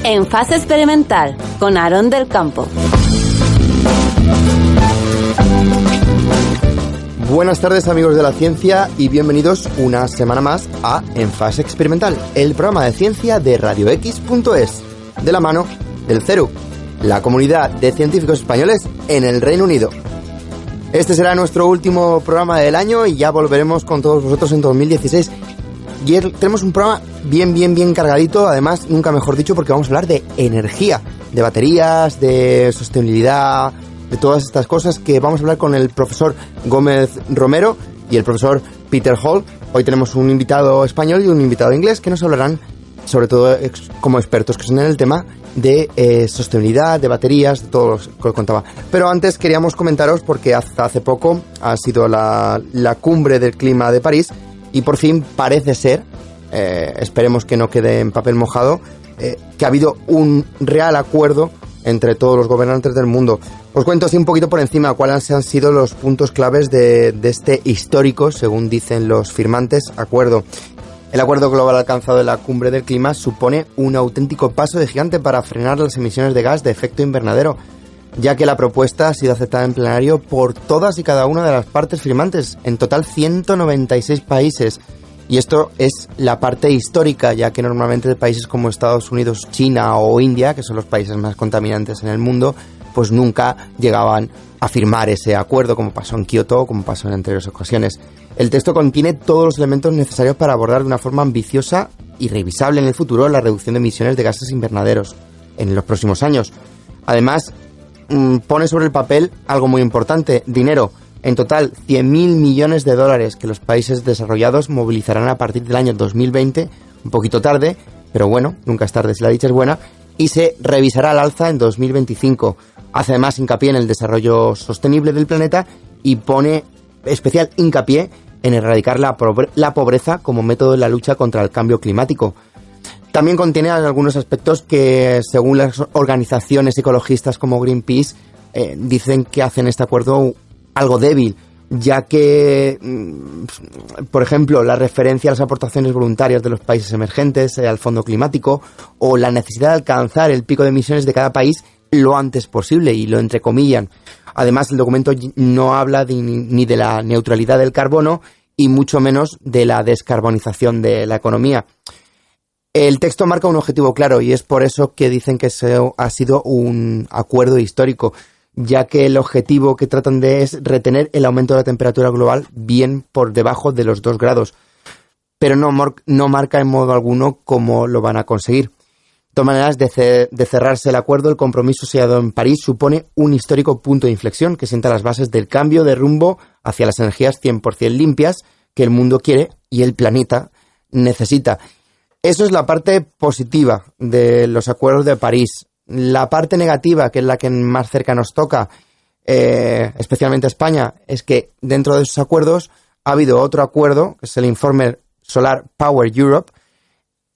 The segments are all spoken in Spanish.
En Fase Experimental, con Aarón del Campo. Buenas tardes, amigos de la ciencia, y bienvenidos una semana más a En Fase Experimental, el programa de ciencia de RadioX.es, de la mano del CERU, la comunidad de científicos españoles en el Reino Unido. Este será nuestro último programa del año y ya volveremos con todos vosotros en 2016. Y tenemos un programa bien cargadito, además, nunca mejor dicho, porque vamos a hablar de energía, de baterías, de sostenibilidad, de todas estas cosas que vamos a hablar con el profesor Gómez Romero y el profesor Peter Hall. Hoy tenemos un invitado español y un invitado inglés que nos hablarán, sobre todo como expertos que son en el tema, de sostenibilidad, de baterías, de todo lo que contaba. Pero antes queríamos comentaros, porque hasta hace poco ha sido la cumbre del clima de París, y por fin parece ser, esperemos que no quede en papel mojado, que ha habido un real acuerdo entre todos los gobernantes del mundo. Os cuento así un poquito por encima cuáles han sido los puntos claves de este histórico, según dicen los firmantes, acuerdo. El acuerdo global alcanzado en la cumbre del clima supone un auténtico paso de gigante para frenar las emisiones de gas de efecto invernadero, ya que la propuesta ha sido aceptada en plenario por todas y cada una de las partes firmantes, en total 196 países. Y esto es la parte histórica, ya que normalmente países como Estados Unidos, China o India, que son los países más contaminantes en el mundo, pues nunca llegaban a firmar ese acuerdo, como pasó en Kioto o como pasó en anteriores ocasiones. El texto contiene todos los elementos necesarios para abordar de una forma ambiciosa y revisable en el futuro la reducción de emisiones de gases invernaderos en los próximos años. Además, pone sobre el papel algo muy importante: dinero. En total, 100.000 millones de dólares que los países desarrollados movilizarán a partir del año 2020, un poquito tarde, pero bueno, nunca es tarde si la dicha es buena, y se revisará al alza en 2025. Hace además hincapié en el desarrollo sostenible del planeta y pone especial hincapié en erradicar la pobreza como método de la lucha contra el cambio climático. También contiene algunos aspectos que, según las organizaciones ecologistas como Greenpeace, dicen que hacen este acuerdo algo débil, ya que, por ejemplo, la referencia a las aportaciones voluntarias de los países emergentes al fondo climático, o la necesidad de alcanzar el pico de emisiones de cada país lo antes posible, y lo entrecomillan. Además, el documento no habla ni de la neutralidad del carbono y mucho menos de la descarbonización de la economía. El texto marca un objetivo claro, y es por eso que dicen que ha sido un acuerdo histórico, ya que el objetivo que tratan de es retener el aumento de la temperatura global bien por debajo de los 2 grados, pero no marca en modo alguno cómo lo van a conseguir. De todas maneras, de cerrarse el acuerdo, el compromiso sellado en París supone un histórico punto de inflexión que sienta las bases del cambio de rumbo hacia las energías 100% limpias que el mundo quiere y el planeta necesita. Eso es la parte positiva de los acuerdos de París. La parte negativa, que es la que más cerca nos toca, especialmente a España, es que dentro de esos acuerdos ha habido otro acuerdo, que es el informe Solar Power Europe,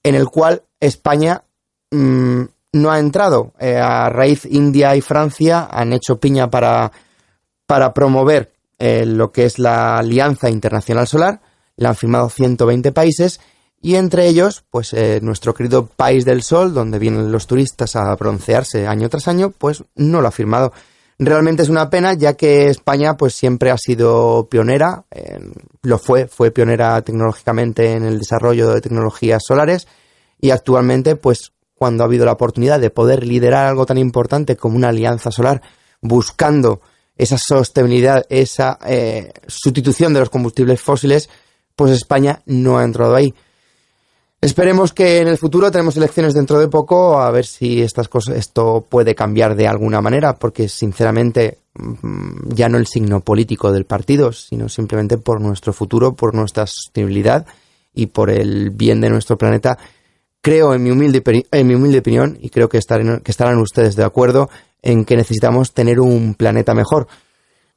en el cual España no ha entrado. A raíz, India y Francia han hecho piña para promover lo que es la Alianza Internacional Solar. La han firmado 120 países, y entre ellos, pues nuestro querido país del sol, donde vienen los turistas a broncearse año tras año, pues no lo ha firmado. Realmente es una pena, ya que España pues siempre ha sido pionera, fue pionera tecnológicamente en el desarrollo de tecnologías solares, y actualmente, pues cuando ha habido la oportunidad de poder liderar algo tan importante como una alianza solar, buscando esa sostenibilidad, esa sustitución de los combustibles fósiles, pues España no ha entrado ahí. Esperemos que en el futuro, tenemos elecciones dentro de poco, a ver si esto puede cambiar de alguna manera, porque sinceramente ya no el signo político del partido, sino simplemente por nuestro futuro, por nuestra sostenibilidad y por el bien de nuestro planeta. Creo, en mi humilde opinión, y creo que estarán ustedes de acuerdo, en que necesitamos tener un planeta mejor.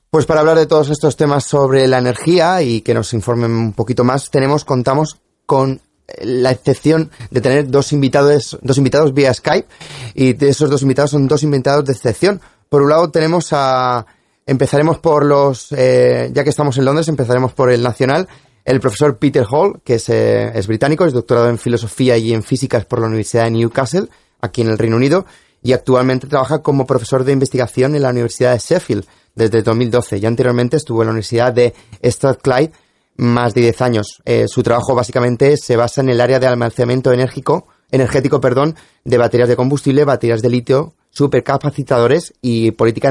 Pues para hablar de todos estos temas sobre la energía y que nos informen un poquito más, contamos con la excepción de tener dos invitados vía Skype, y de esos 2 invitados son 2 invitados de excepción. Por un lado empezaremos por ya que estamos en Londres, empezaremos por el nacional, el profesor Peter Hall, que es británico, es doctorado en filosofía y en físicas por la Universidad de Newcastle, aquí en el Reino Unido, y actualmente trabaja como profesor de investigación en la Universidad de Sheffield desde 2012. Ya anteriormente estuvo en la Universidad de Strathclyde más de 10 años. Su trabajo básicamente se basa en el área de almacenamiento energético, de baterías de combustible, baterías de litio, supercapacitadores y política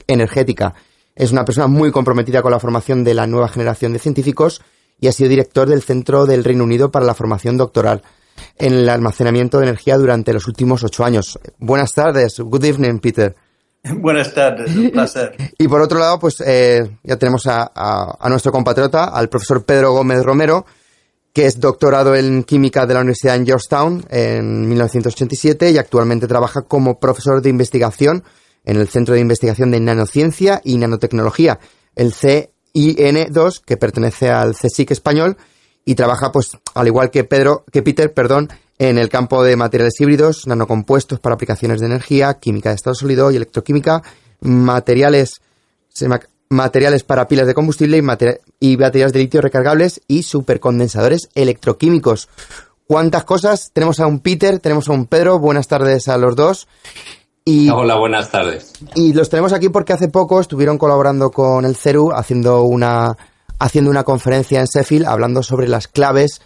energética. Es una persona muy comprometida con la formación de la nueva generación de científicos y ha sido director del Centro del Reino Unido para la Formación Doctoral en el almacenamiento de energía durante los últimos 8 años. Buenas tardes. Good evening, Peter. Buenas tardes, un placer. Y por otro lado, pues ya tenemos a nuestro compatriota, al profesor Pedro Gómez Romero, que es doctorado en química de la Universidad de Georgetown en 1987 y actualmente trabaja como profesor de investigación en el Centro de Investigación de Nanociencia y Nanotecnología, el CIN2, que pertenece al CSIC español, y trabaja, pues, al igual que Peter, en el campo de materiales híbridos, nanocompuestos para aplicaciones de energía, química de estado sólido y electroquímica, materiales para pilas de combustible y baterías de litio recargables y supercondensadores electroquímicos. ¿Cuántas cosas? Tenemos a un Peter, tenemos a un Pedro. Buenas tardes a los dos. Hola, buenas tardes. Y los tenemos aquí porque hace poco estuvieron colaborando con el CERU haciendo una conferencia en Sheffield hablando sobre las claves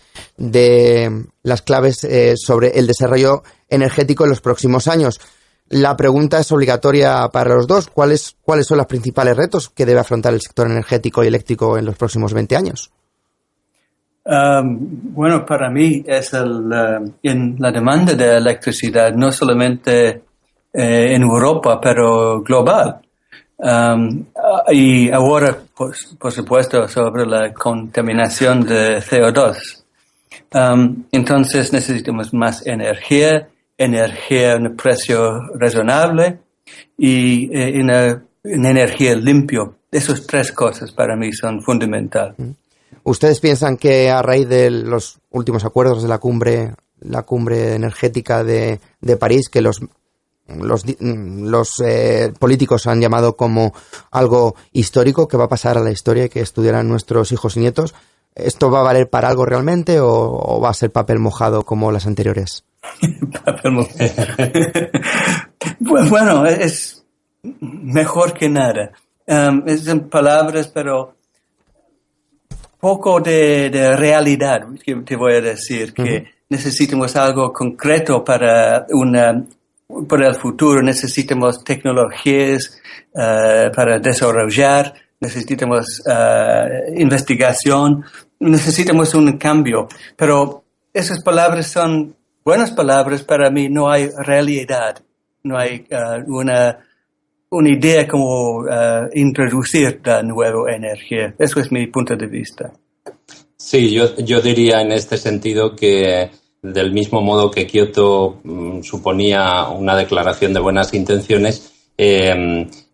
sobre el desarrollo energético en los próximos años. La pregunta es obligatoria para los dos. ¿Cuáles son los principales retos que debe afrontar el sector energético y eléctrico en los próximos 20 años? Bueno, para mí es en la demanda de electricidad, no solamente en Europa, pero global. Y ahora, por supuesto, sobre la contaminación de CO2. Entonces necesitamos más energía a un precio razonable y una energía limpia. Esas tres cosas para mí son fundamentales. ¿Ustedes piensan que a raíz de los últimos acuerdos de la cumbre energética de París, que los políticos han llamado como algo histórico que va a pasar a la historia y que estudiarán nuestros hijos y nietos, ¿esto va a valer para algo realmente o va a ser papel mojado como las anteriores? Papel mojado. Bueno, es mejor que nada. Es en palabras, pero poco de realidad, que te voy a decir, que necesitamos algo concreto para el futuro. Necesitamos tecnologías para desarrollar, necesitamos investigación, necesitamos un cambio. Pero esas palabras son buenas palabras. Para mí no hay realidad, no hay una idea como introducir la nueva energía. Eso es mi punto de vista. Sí, yo diría en este sentido que del mismo modo que Kioto suponía una declaración de buenas intenciones,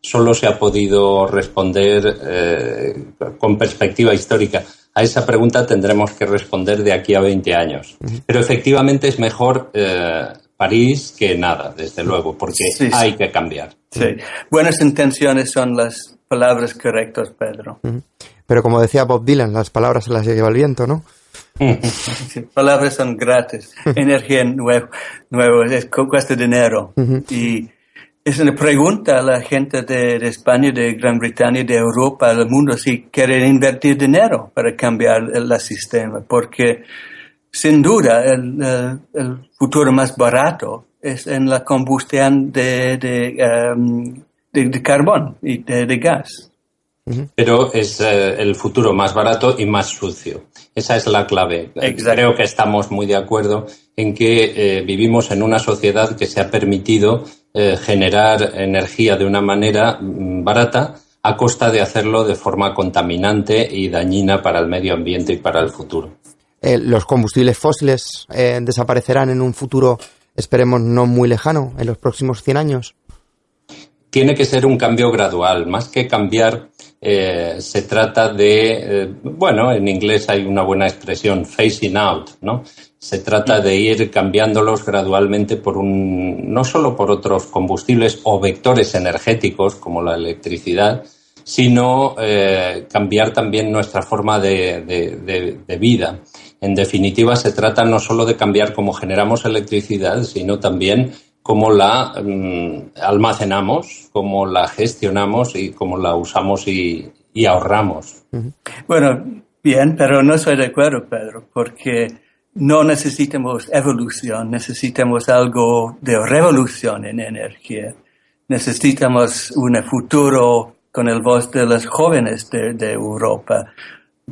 solo se ha podido responder con perspectiva histórica. A esa pregunta tendremos que responder de aquí a 20 años. Pero efectivamente es mejor París que nada, desde luego, porque hay que cambiar. Sí, buenas intenciones son las palabras correctas, Pedro. Pero como decía Bob Dylan, las palabras se las lleva el viento, ¿no? Sí, palabras son gratis. Energía nueva cuesta dinero. Y es una pregunta a la gente de España, de Gran Bretaña, de Europa, del mundo, si quieren invertir dinero para cambiar el sistema. Porque, sin duda, el futuro más barato es en la combustión de carbón y de gas. Pero es el futuro más barato y más sucio. Esa es la clave. Exacto. Creo que estamos muy de acuerdo en que vivimos en una sociedad que se ha permitido generar energía de una manera barata a costa de hacerlo de forma contaminante y dañina para el medio ambiente y para el futuro. Los combustibles fósiles desaparecerán en un futuro, esperemos, no muy lejano, en los próximos 100 años. Tiene que ser un cambio gradual. Más que cambiar, se trata de, en inglés hay una buena expresión, phasing out, ¿no? Se trata de ir cambiándolos gradualmente no solo por otros combustibles o vectores energéticos como la electricidad, sino cambiar también nuestra forma de vida. En definitiva, se trata no solo de cambiar cómo generamos electricidad, sino también cómo la almacenamos, cómo la gestionamos y cómo la usamos y ahorramos. Bueno, bien, pero no estoy de acuerdo, Pedro, porque no necesitamos evolución, necesitamos algo de revolución en energía. Necesitamos un futuro con el voz de los jóvenes de Europa,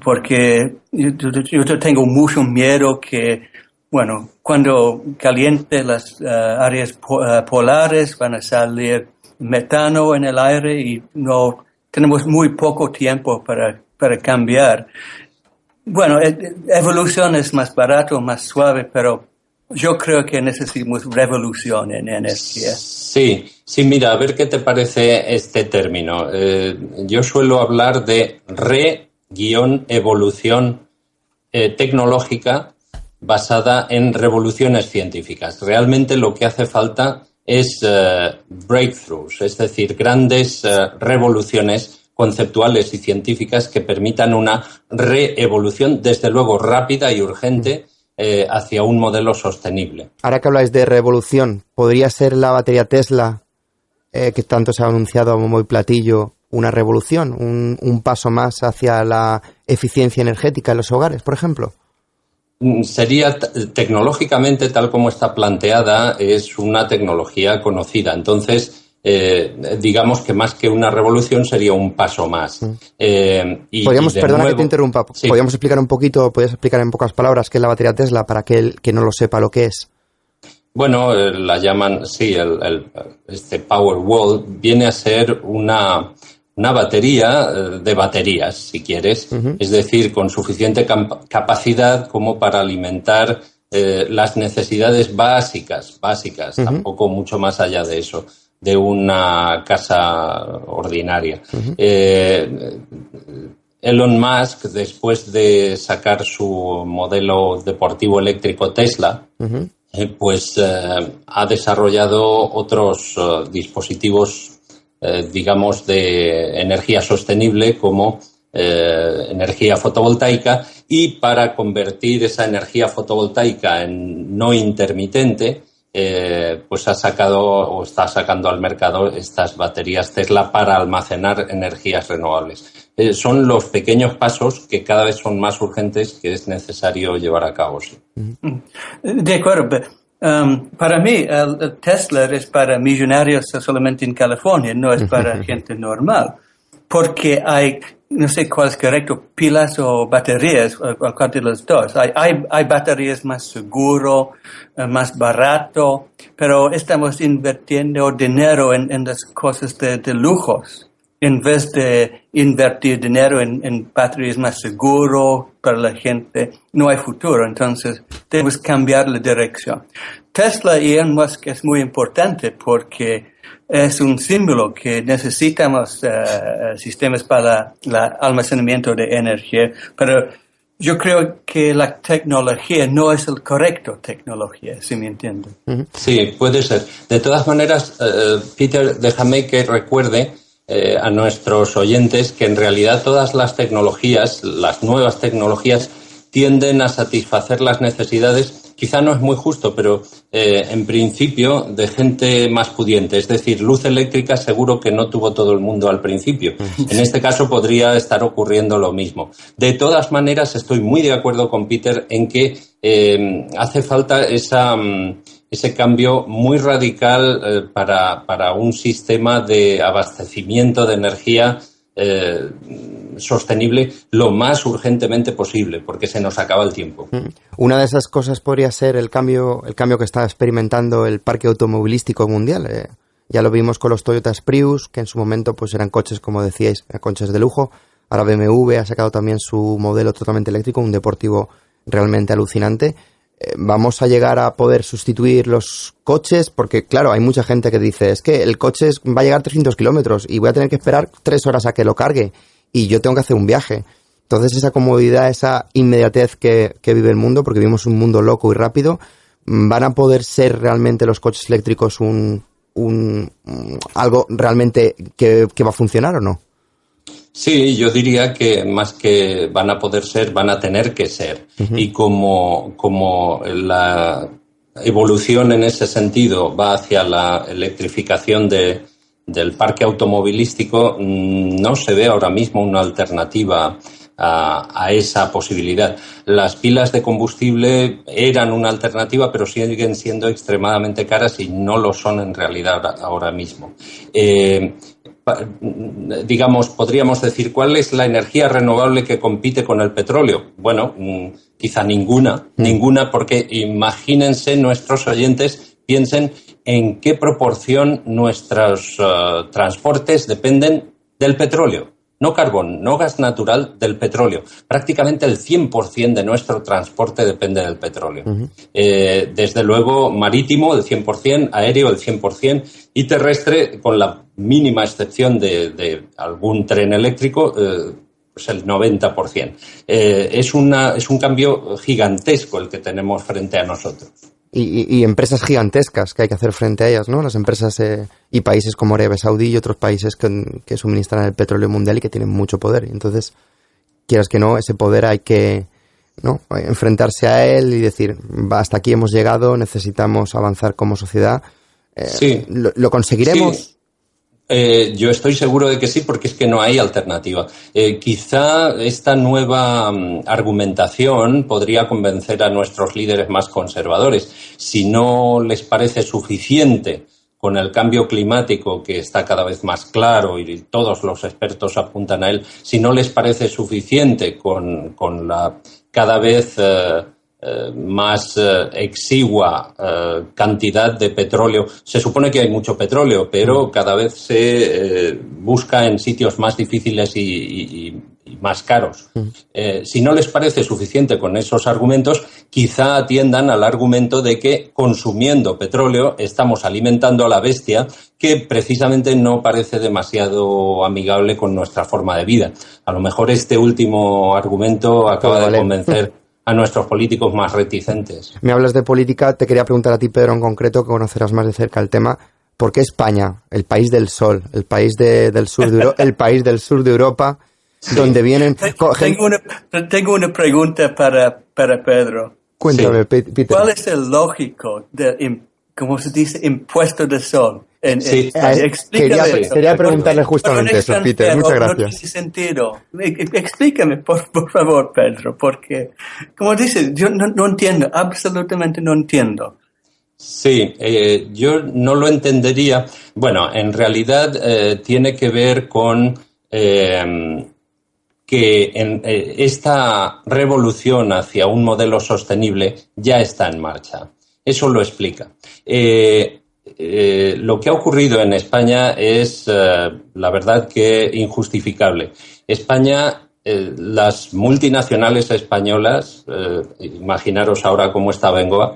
porque yo tengo mucho miedo que, bueno, cuando caliente las áreas polares van a salir metano en el aire y no tenemos muy poco tiempo para cambiar. Bueno, evolución es más barato, más suave, pero yo creo que necesitamos revolución en energía. Sí, mira, a ver qué te parece este término. Yo suelo hablar de evolución tecnológica basada en revoluciones científicas. Realmente lo que hace falta es breakthroughs, es decir, grandes revoluciones conceptuales y científicas que permitan una reevolución, desde luego rápida y urgente, hacia un modelo sostenible. Ahora que habláis de revolución, ¿podría ser la batería Tesla, que tanto se ha anunciado a bombo y platillo, una revolución, un paso más hacia la eficiencia energética en los hogares, por ejemplo? Sería tecnológicamente, tal como está planteada, es una tecnología conocida. Entonces, digamos que más que una revolución sería un paso más. Perdona que te interrumpa, sí. ¿Podrías explicar en pocas palabras qué es la batería Tesla para aquel que no lo sepa lo que es? Bueno, la llaman, sí, este Powerwall viene a ser una batería de baterías, si quieres, es decir, con suficiente capacidad como para alimentar las necesidades básicas, tampoco mucho más allá de eso, de una casa ordinaria. Elon Musk, después de sacar su modelo deportivo eléctrico Tesla, ha desarrollado otros dispositivos digamos, de energía sostenible como energía fotovoltaica, y para convertir esa energía fotovoltaica en no intermitente, pues ha sacado o está sacando al mercado estas baterías Tesla para almacenar energías renovables. Son los pequeños pasos que cada vez son más urgentes que es necesario llevar a cabo. Sí. De acuerdo. Para mí, el Tesla es para millonarios solamente en California, no es para gente normal. Porque hay, no sé cuál es correcto, pilas o baterías, o cuál de los dos. Hay baterías más seguro, más barato, pero estamos invirtiendo dinero en las cosas de lujos, en vez de invertir dinero en baterías más seguro para la gente. No hay futuro, entonces debemos cambiar la dirección. Tesla y Elon Musk es muy importante porque es un símbolo que necesitamos sistemas para el almacenamiento de energía, pero yo creo que la tecnología no es el correcto tecnología, si me entienden. Sí, puede ser. De todas maneras, Peter, déjame que recuerde a nuestros oyentes que en realidad todas las tecnologías, las nuevas tecnologías, tienden a satisfacer las necesidades, quizá no es muy justo, pero en principio de gente más pudiente. Es decir, luz eléctrica seguro que no tuvo todo el mundo al principio. En este caso podría estar ocurriendo lo mismo. De todas maneras, estoy muy de acuerdo con Peter en que hace falta ese cambio muy radical para un sistema de abastecimiento de energía sostenible lo más urgentemente posible, porque se nos acaba el tiempo. Una de esas cosas podría ser el cambio que está experimentando el parque automovilístico mundial. Ya lo vimos con los Toyota Prius, que en su momento pues eran coches, como decíais, coches de lujo. Ahora BMW ha sacado también su modelo totalmente eléctrico, un deportivo realmente alucinante. ¿Vamos a llegar a poder sustituir los coches? Porque, claro, hay mucha gente que dice, es que el coche va a llegar 300 kilómetros y voy a tener que esperar 3 horas a que lo cargue y yo tengo que hacer un viaje. Entonces, esa comodidad, esa inmediatez que vive el mundo, porque vivimos un mundo loco y rápido, ¿van a poder ser realmente los coches eléctricos algo realmente que va a funcionar o no? Sí, yo diría que más que van a poder ser, van a tener que ser. Y como evolución en ese sentido va hacia la electrificación del parque automovilístico, no se ve ahora mismo una alternativa a esa posibilidad. Las pilas de combustible eran una alternativa, pero siguen siendo extremadamente caras y no lo son en realidad ahora mismo. Digamos, podríamos decir, ¿cuál es la energía renovable que compite con el petróleo? Bueno, quizá ninguna, porque imagínense nuestros oyentes, piensen en qué proporción nuestros transportes dependen del petróleo. No carbón, no gas natural, del petróleo. Prácticamente el 100% de nuestro transporte depende del petróleo. Desde luego, marítimo, el 100%, aéreo, el 100%, y terrestre, con la mínima excepción de algún tren eléctrico, pues el 90%. Es un cambio gigantesco el que tenemos frente a nosotros. Y empresas gigantescas que hay que hacer frente a ellas, ¿no? Las empresas y países como Arabia Saudí y otros países que suministran el petróleo mundial y que tienen mucho poder. Entonces, quieras que no, ese poder hay que, ¿no?, enfrentarse a él y decir, hasta aquí hemos llegado, necesitamos avanzar como sociedad. Sí. ¿Lo conseguiremos? Sí. Yo estoy seguro de que sí, porque es que no hay alternativa. Quizá esta nueva argumentación podría convencer a nuestros líderes más conservadores. Si no les parece suficiente con el cambio climático, que está cada vez más claro y todos los expertos apuntan a él, si no les parece suficiente con la cada vez más exigua cantidad de petróleo. Se supone que hay mucho petróleo, pero cada vez se busca en sitios más difíciles y más caros. Si no les parece suficiente con esos argumentos, quizá atiendan al argumento de que consumiendo petróleo estamos alimentando a la bestia, que precisamente no parece demasiado amigable con nuestra forma de vida. A lo mejor este último argumento acaba de convencer a nuestros políticos más reticentes. Me hablas de política, te quería preguntar a ti, Pedro, en concreto, que conocerás más de cerca el tema. ¿Por qué España, el país del sol, el país del sur de el país del sur de Europa, sí, donde vienen... Tengo una pregunta para Pedro. Cuéntame, sí. Peter. ¿Cuál es el lógico de, como se dice, impuesto de sol? Sí, quería preguntarle justamente eso, Peter. Muchas gracias. No tiene sentido. Explícame, por favor, Pedro, porque, como dices, yo no entiendo, absolutamente no entiendo. Sí, yo no lo entendería. Bueno, en realidad tiene que ver con que esta revolución hacia un modelo sostenible ya está en marcha. Eso lo explica. Lo que ha ocurrido en España es, la verdad, que injustificable. España, las multinacionales españolas, imaginaros ahora cómo está Bengoa,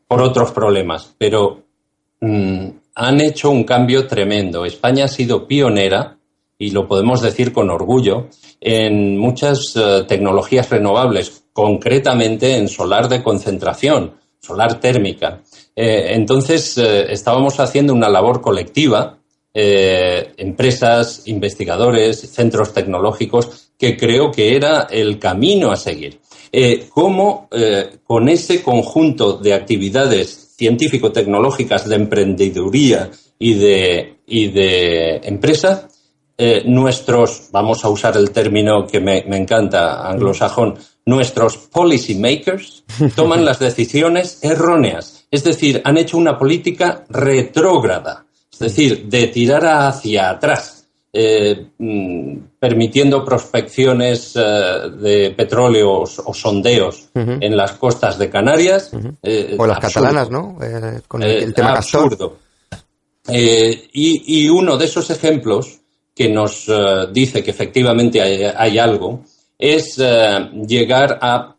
por otros problemas, pero han hecho un cambio tremendo. España ha sido pionera, y lo podemos decir con orgullo, en muchas tecnologías renovables, concretamente en solar de concentración, solar térmica. Entonces, estábamos haciendo una labor colectiva, empresas, investigadores, centros tecnológicos, que creo que era el camino a seguir. Cómo con ese conjunto de actividades científico-tecnológicas, de emprendeduría y de empresa, nuestros, vamos a usar el término que me encanta, anglosajón, nuestros policy makers toman las decisiones erróneas. Es decir, han hecho una política retrógrada, es decir, de tirar hacia atrás, permitiendo prospecciones de petróleo o sondeos en las costas de Canarias. O las catalanas, ¿no? Con el tema absurdo. Y uno de esos ejemplos que nos dice que efectivamente hay algo es llegar a...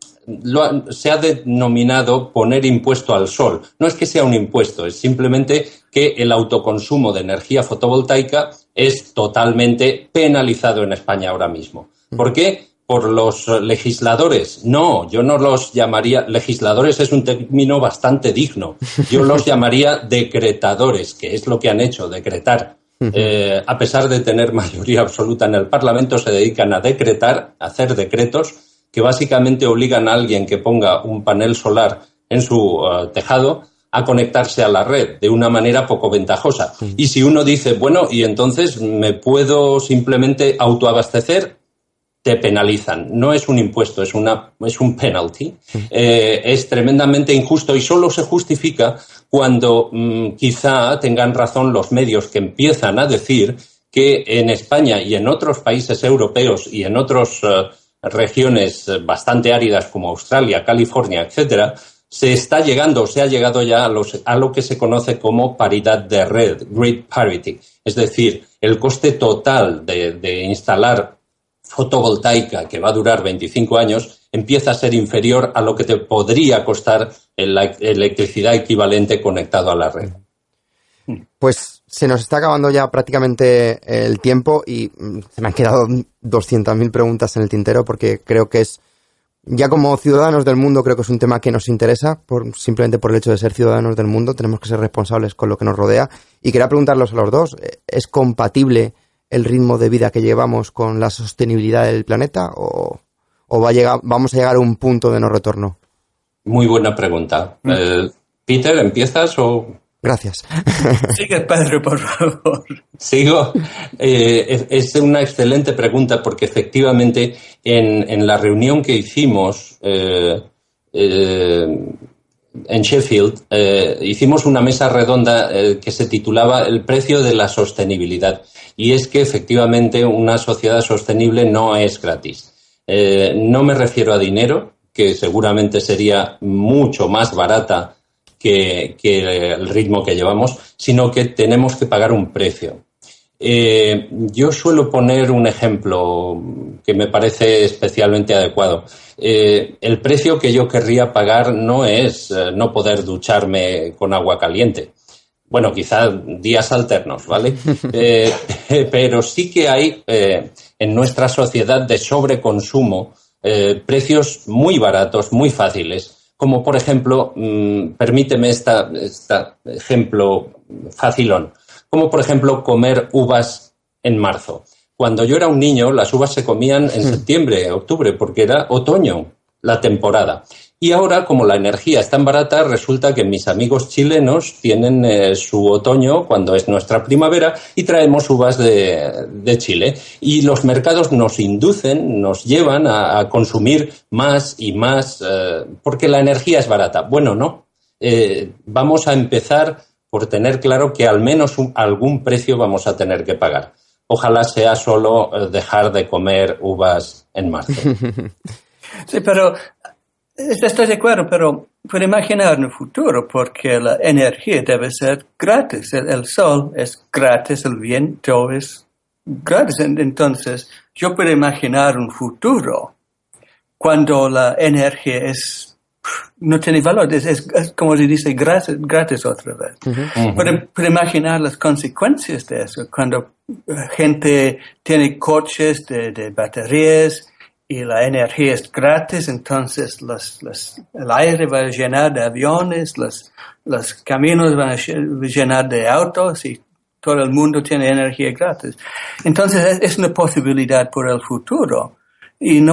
se ha denominado poner impuesto al sol. No es que sea un impuesto, es simplemente que el autoconsumo de energía fotovoltaica es totalmente penalizado en España ahora mismo. ¿Por qué? Por los legisladores. No, yo no los llamaría... Legisladores es un término bastante digno. Yo los llamaría decretadores, que es lo que han hecho, decretar. A pesar de tener mayoría absoluta en el Parlamento, se dedican a decretar, a hacer decretos que básicamente obligan a alguien que ponga un panel solar en su tejado a conectarse a la red de una manera poco ventajosa. Y si uno dice, bueno, y entonces me puedo simplemente autoabastecer, te penalizan. No es un impuesto, es un penalty. Es tremendamente injusto y solo se justifica cuando quizá tengan razón los medios que empiezan a decir que en España y en otros países europeos y en otras regiones bastante áridas como Australia, California, etcétera, se ha llegado ya a lo que se conoce como paridad de red, grid parity. Es decir, el coste total de instalar fotovoltaica, que va a durar 25 años, empieza a ser inferior a lo que te podría costar la electricidad equivalente conectado a la red. Pues se nos está acabando ya prácticamente el tiempo y se me han quedado 200.000 preguntas en el tintero, porque creo que es, ya como ciudadanos del mundo, creo que es un tema que nos interesa, simplemente por el hecho de ser ciudadanos del mundo. Tenemos que ser responsables con lo que nos rodea. Y quería preguntarlos a los dos, ¿es compatible el ritmo de vida que llevamos con la sostenibilidad del planeta o vamos a llegar a un punto de no retorno? Muy buena pregunta. Peter, ¿empiezas o...? Gracias. Sigue, Pedro, por favor. ¿Sigo? Es una excelente pregunta porque efectivamente en la reunión que hicimos en Sheffield, hicimos una mesa redonda que se titulaba El precio de la sostenibilidad. Y es que efectivamente una sociedad sostenible no es gratis. No me refiero a dinero, que seguramente sería mucho más barata que el ritmo que llevamos, sino que tenemos que pagar un precio. Yo suelo poner un ejemplo que me parece especialmente adecuado. El precio que yo querría pagar no es no poder ducharme con agua caliente. Bueno, quizá días alternos, ¿vale? Pero sí que hay en nuestra sociedad de sobreconsumo precios muy baratos, muy fáciles, como por ejemplo, permíteme este ejemplo facilón, como por ejemplo comer uvas en marzo. Cuando yo era un niño, las uvas se comían en septiembre, octubre, porque era otoño la temporada. Y ahora, como la energía es tan barata, resulta que mis amigos chilenos tienen su otoño cuando es nuestra primavera y traemos uvas de Chile. Y los mercados nos inducen, nos llevan a consumir más y más porque la energía es barata. Bueno, no. Vamos a empezar por tener claro que al menos algún precio vamos a tener que pagar. Ojalá sea solo dejar de comer uvas en marzo. Sí, pero estoy de acuerdo, pero puedo imaginar en el futuro, porque la energía debe ser gratis. El sol es gratis, el viento es gratis. Entonces, yo puedo imaginar un futuro cuando la energía no tiene valor, es como se dice, gratis otra vez. Uh-huh. Puedo imaginar las consecuencias de eso, cuando gente tiene coches de baterías y la energía es gratis, entonces el aire va a llenar de aviones, los caminos van a llenar de autos y todo el mundo tiene energía gratis. Entonces es una posibilidad por el futuro y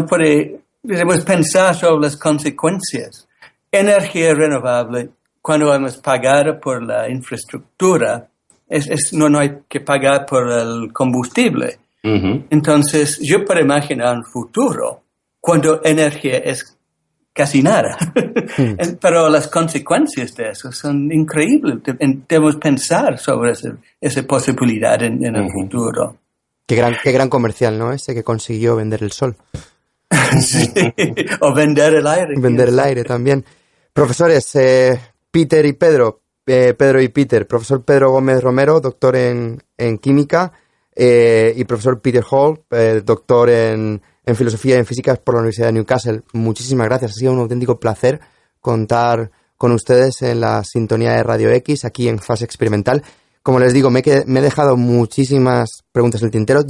debemos pensar sobre las consecuencias. Energía renovable, cuando hemos pagado por la infraestructura, no hay que pagar por el combustible. Uh-huh. Entonces, yo puedo imaginar un futuro cuando energía es casi nada. Pero las consecuencias de eso son increíbles. Debemos pensar sobre esa posibilidad en el futuro. Qué gran comercial, ¿no? Ese que consiguió vender el sol. Sí. O vender el aire. Vender el aire también. Profesores, Peter y Pedro. Pedro y Peter. Profesor Pedro Gómez Romero, doctor en química. Y profesor Peter Hall, doctor en filosofía y en física por la Universidad de Newcastle. Muchísimas gracias. Ha sido un auténtico placer contar con ustedes en la sintonía de Radio X, aquí en Fase Experimental. Como les digo, me he dejado muchísimas preguntas en el tintero.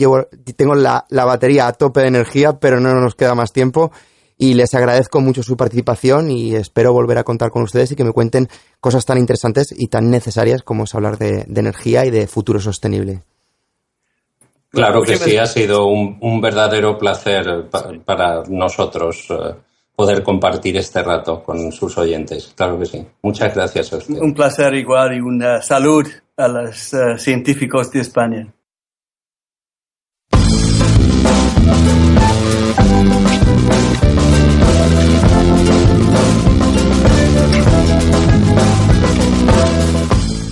Tengo la batería a tope de energía, pero no nos queda más tiempo. Y les agradezco mucho su participación y espero volver a contar con ustedes y que me cuenten cosas tan interesantes y tan necesarias como es hablar de energía y de futuro sostenible. Claro que sí, ha sido un verdadero placer para nosotros poder compartir este rato con sus oyentes. Claro que sí. Muchas gracias a usted. Un placer igual y una salud a los científicos de España.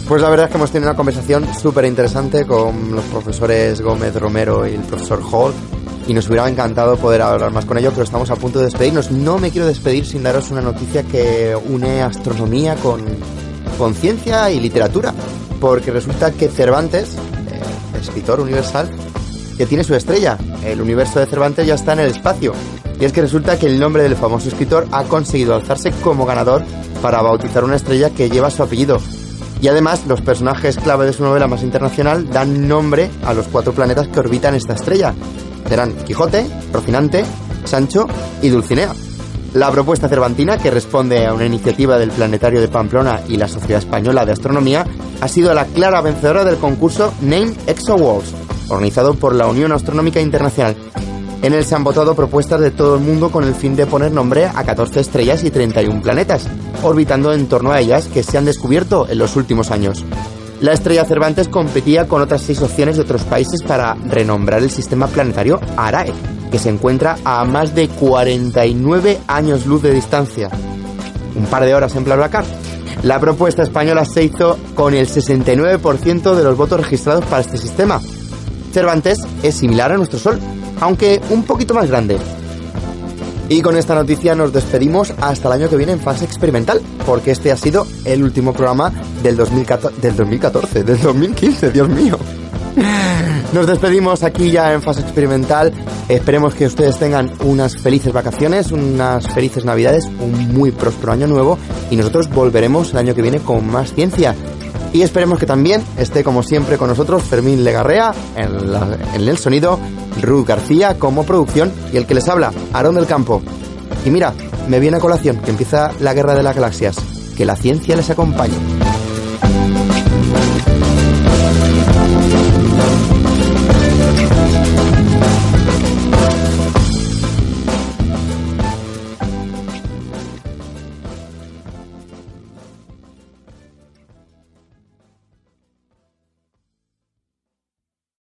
Pues la verdad es que hemos tenido una conversación súper interesante con los profesores Gómez Romero y el profesor Hall y nos hubiera encantado poder hablar más con ellos, pero estamos a punto de despedirnos. No me quiero despedir sin daros una noticia que une astronomía con ciencia y literatura, porque resulta que Cervantes, escritor universal, que tiene su estrella. El universo de Cervantes ya está en el espacio. Y es que resulta que el nombre del famoso escritor ha conseguido alzarse como ganador para bautizar una estrella que lleva su apellido. Y además, los personajes clave de su novela más internacional dan nombre a los 4 planetas que orbitan esta estrella. Serán Quijote, Rocinante, Sancho y Dulcinea. La propuesta cervantina, que responde a una iniciativa del Planetario de Pamplona y la Sociedad Española de Astronomía, ha sido la clara vencedora del concurso Name ExoWorlds, organizado por la Unión Astronómica Internacional. En él se han votado propuestas de todo el mundo con el fin de poner nombre a 14 estrellas y 31 planetas, orbitando en torno a ellas que se han descubierto en los últimos años. La estrella Cervantes competía con otras 6 opciones de otros países para renombrar el sistema planetario Arae, que se encuentra a más de 49 años luz de distancia. Un par de horas en BlaBlaCar. La propuesta española se hizo con el 69% de los votos registrados para este sistema. Cervantes es similar a nuestro Sol, aunque un poquito más grande. Y con esta noticia nos despedimos hasta el año que viene en fase experimental, porque este ha sido el último programa del 2015, Dios mío. Nos despedimos aquí ya en fase experimental. Esperemos que ustedes tengan unas felices vacaciones, unas felices navidades, un muy próspero año nuevo, y nosotros volveremos el año que viene con más ciencia. Y esperemos que también esté como siempre con nosotros Fermín Legarrea en el sonido, Ruth García como producción y el que les habla, Aarón del Campo. Y mira, me viene a colación que empieza la guerra de las galaxias. Que la ciencia les acompañe.